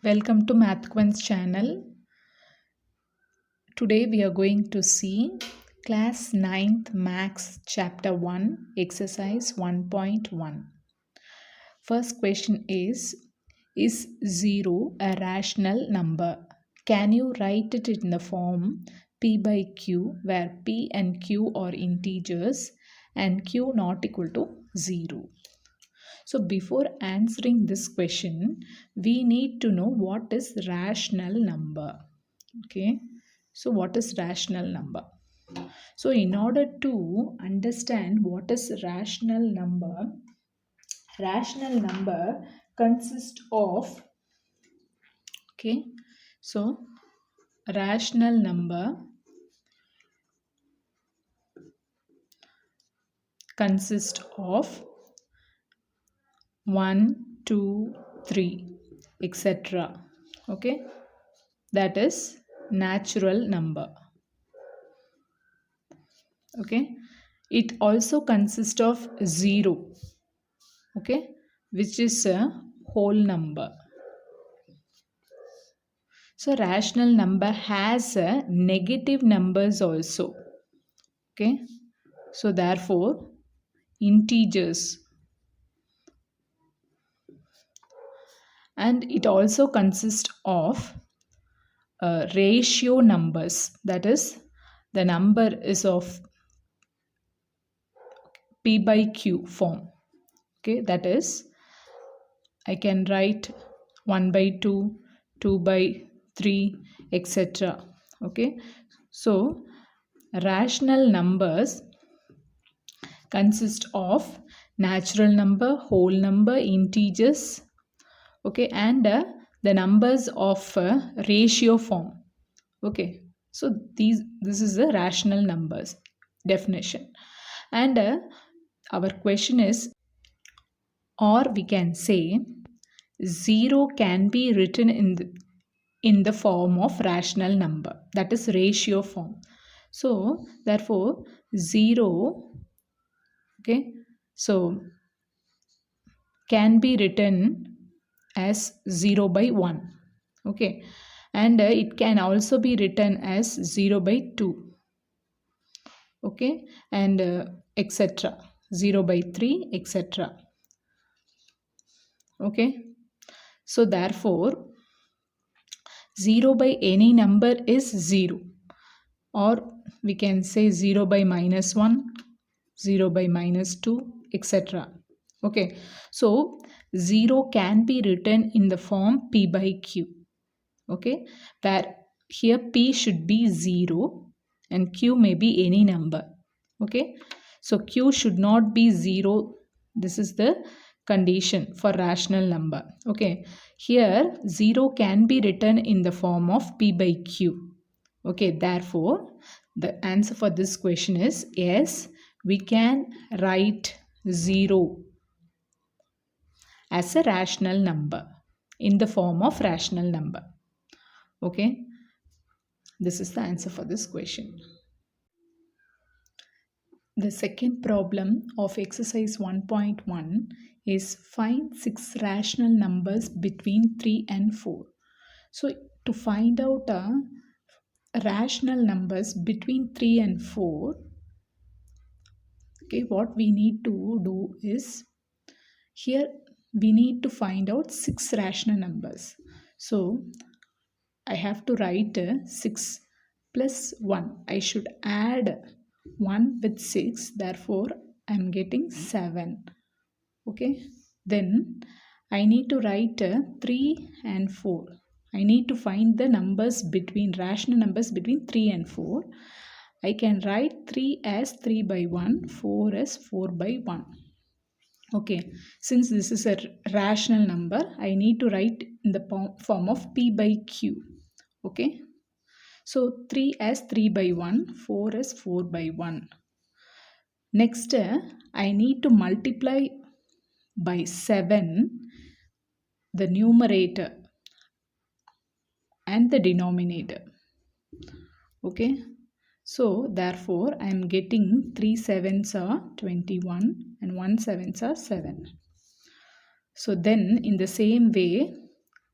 Welcome to MathQuence channel. Today we are going to see class 9th Max chapter 1 exercise 1.1. First question is 0 a rational number? Can you write it in the form p by q where p and q are integers and q not equal to 0? So before answering this question, we need to know what is rational number. Okay, so what is rational number? So in order to understand what is rational number consists of, okay, so rational number consists of 1, 2, 3, etc. Okay, that is natural number. Okay, it also consists of 0, okay, which is a whole number. So rational number has negative numbers also. Okay, so therefore integers, and it also consists of ratio numbers, that is the number is of p by q form. Okay, that is I can write 1 by 2, 2 by 3, etc. Okay, so rational numbers consist of natural number, whole number, integers, okay, and the numbers of ratio form. Okay, so this is the rational numbers definition, and our question is, or we can say 0 can be written in the form of rational number, that is ratio form. So therefore 0, okay, so can be written as 0 by 1, okay, and it can also be written as 0 by 2, okay, and etc, 0 by 3, etc. Okay, so therefore 0 by any number is 0, or we can say 0 by minus 1, 0 by minus 2, etc. Okay, so 0 can be written in the form p by q. Okay, where here p should be 0 and q may be any number. Okay, so q should not be 0. This is the condition for rational number. Okay, here 0 can be written in the form of p by q. Okay, therefore the answer for this question is yes, we can write 0 as a rational number in the form of rational number. Okay, this is the answer for this question. The second problem of exercise 1.1 is find 6 rational numbers between 3 and 4. So to find out rational numbers between 3 and 4, okay, what we need to do is, here we need to find out 6 rational numbers. So I have to write 6 plus 1. I should add 1 with 6, therefore I am getting 7. Okay, then I need to write 3 and 4. I need to find the numbers between rational numbers between 3 and 4. I can write 3 as 3 by 1, 4 as 4 by 1. Okay, since this is a rational number, I need to write in the form of p by q. Okay, so 3 as 3 by 1, 4 as 4 by 1. Next, I need to multiply by 7 the numerator and the denominator. Okay, so therefore I am getting 3 sevens are 21 and 1 sevens are 7. So then in the same way,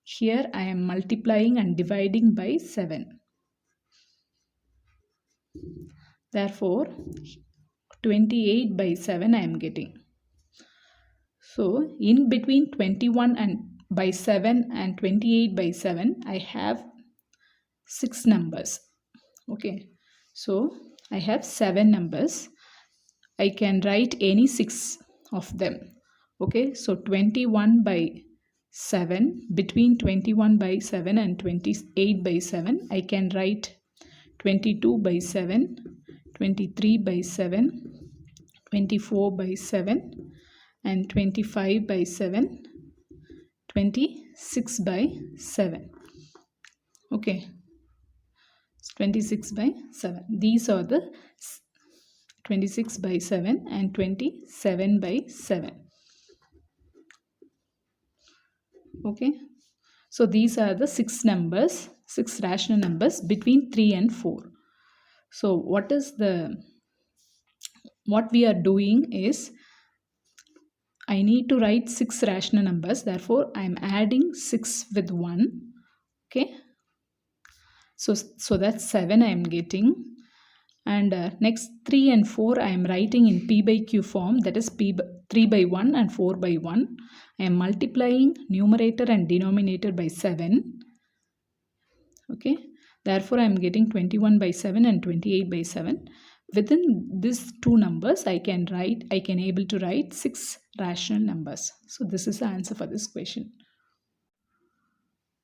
here I am multiplying and dividing by 7. Therefore, 28 by 7 I am getting. So, in between 21 and by 7 and 28 by 7, I have 6 numbers. Okay, so I have 7 numbers. I can write any 6 of them. Okay, so 21 by 7, between 21 by 7 and 28 by 7, I can write 22 by 7, 23 by 7, 24 by 7, and 25 by 7, 26 by 7. Okay, 26 by 7. These are the 26 by 7 and 27 by 7. Okay, so these are the 6 numbers, 6 rational numbers between 3 and 4. So what we are doing is, I need to write 6 rational numbers, therefore I am adding 6 with 1. Okay, so that's 7 I am getting. And next 3 and 4 I am writing in P by Q form, that is 3 by 1 and 4 by 1. I am multiplying numerator and denominator by 7. Okay, therefore I am getting 21 by 7 and 28 by 7. Within these two numbers I can able to write 6 rational numbers. So this is the answer for this question.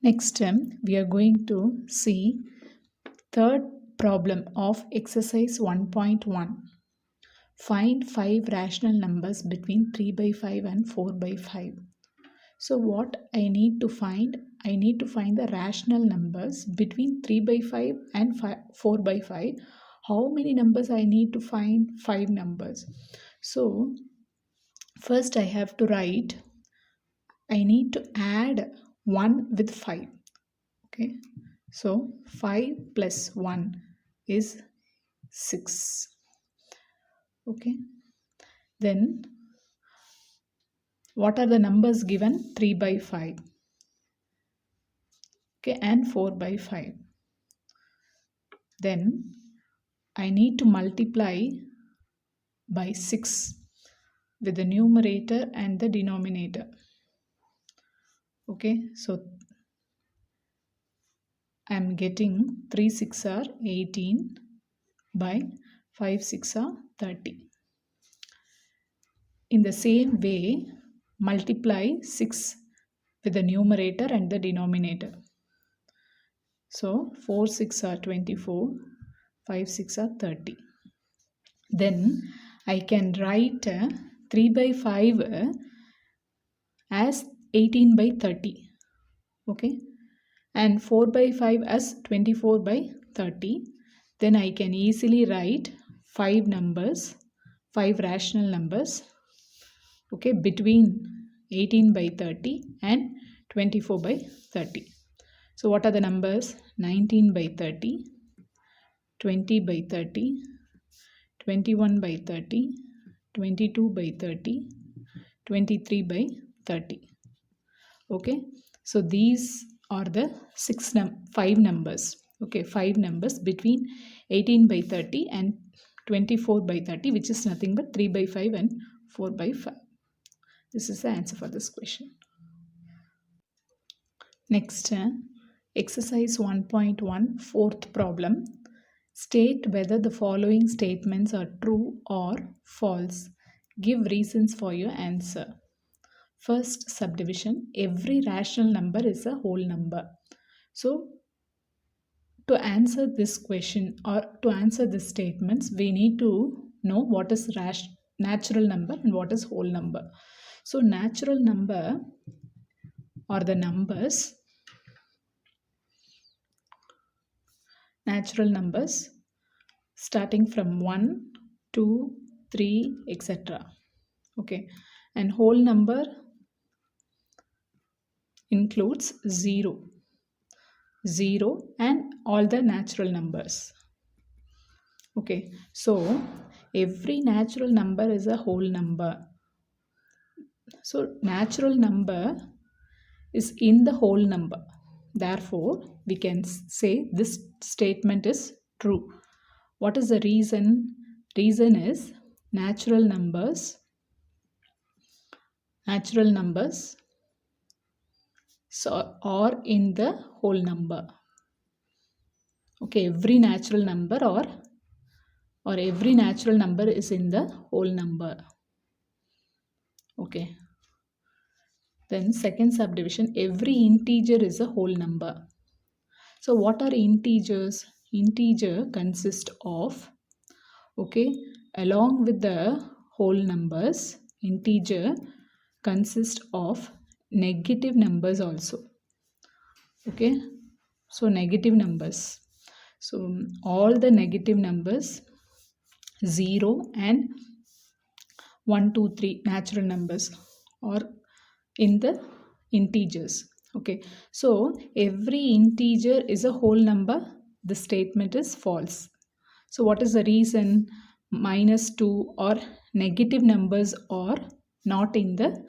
Next we are going to see third problem of exercise 1.1. Find 5 rational numbers between 3 by 5 and 4 by 5. So what I need to find? I need to find the rational numbers between 3 by 5 and 4 by 5. How many numbers I need to find? 5 numbers. So first I have to write, I need to add 1 with 5. Okay, so 5 plus 1 is 6. Okay, then what are the numbers given? 3 by 5. Okay, and 4 by 5. Then I need to multiply by 6 with the numerator and the denominator. Okay, so I am getting 3 6 are 18 by 5 6 are 30. In the same way, multiply 6 with the numerator and the denominator. So 4 6 are 24, 5 6 are 30. Then I can write 3 by 5 as 18 by 30. Okay, and 4 by 5 as 24 by 30. Then I can easily write 5 numbers, 5 rational numbers, okay, between 18 by 30 and 24 by 30. So what are the numbers? 19 by 30, 20 by 30, 21 by 30, 22 by 30, 23 by 30. Okay, so these are the 5 numbers. Okay, 5 numbers between 18 by 30 and 24 by 30, which is nothing but 3 by 5 and 4 by 5. This is the answer for this question. Next, exercise 1.1, fourth problem. State whether the following statements are true or false. Give reasons for your answer. First subdivision, every rational number is a whole number. So, to answer this question or to answer these statements, we need to know what is natural number and what is whole number. So, natural number or the numbers, natural numbers starting from 1, 2, 3, etc. Okay, and whole number includes 0 and all the natural numbers. Okay, so every natural number is a whole number. So natural number is in the whole number. Therefore, we can say this statement is true. What is the reason? Reason is natural numbers are in the whole number. Okay, every natural number or every natural number is in the whole number. Okay. Then second subdivision, every integer is a whole number. So what are integers? Integer consist of, okay, along with the whole numbers, integer consist of negative numbers also. Okay, so negative numbers. So all the negative numbers, 0 and 1, 2, 3 natural numbers or in the integers. Okay, so every integer is a whole number. The statement is false. So what is the reason? -2 or negative numbers are not in the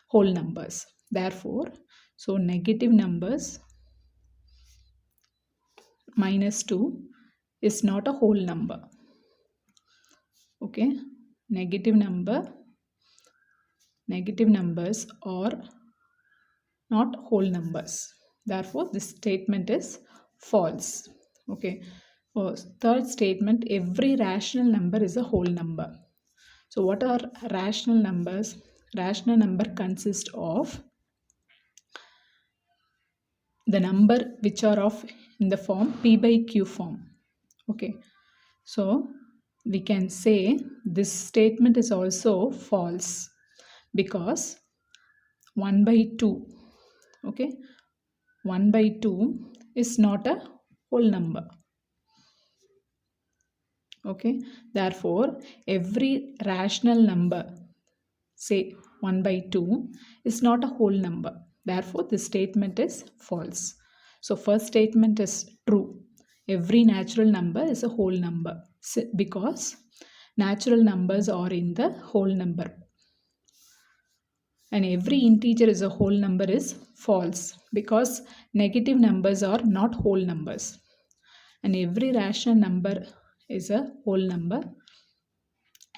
whole numbers. Therefore, so negative numbers -2 is not a whole number. Okay, negative numbers are not whole numbers. Therefore, this statement is false. Okay. Third statement, every rational number is a whole number. So what are rational numbers? Rational number consists of the number which are of in the form p by q form. Okay. So we can say this statement is also false because 1 by 2, okay, 1 by 2 is not a whole number. Okay, therefore every rational number, say 1 by 2, is not a whole number. Therefore this statement is false. So first statement is true. Every natural number is a whole number because natural numbers are in the whole number. And every integer is a whole number is false because negative numbers are not whole numbers. And every rational number is a whole number.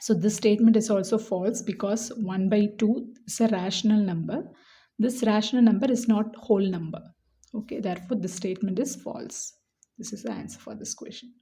So this statement is also false because 1 by 2 is a rational number. This rational number is not whole number. Okay, therefore this statement is false. This is the answer for this question.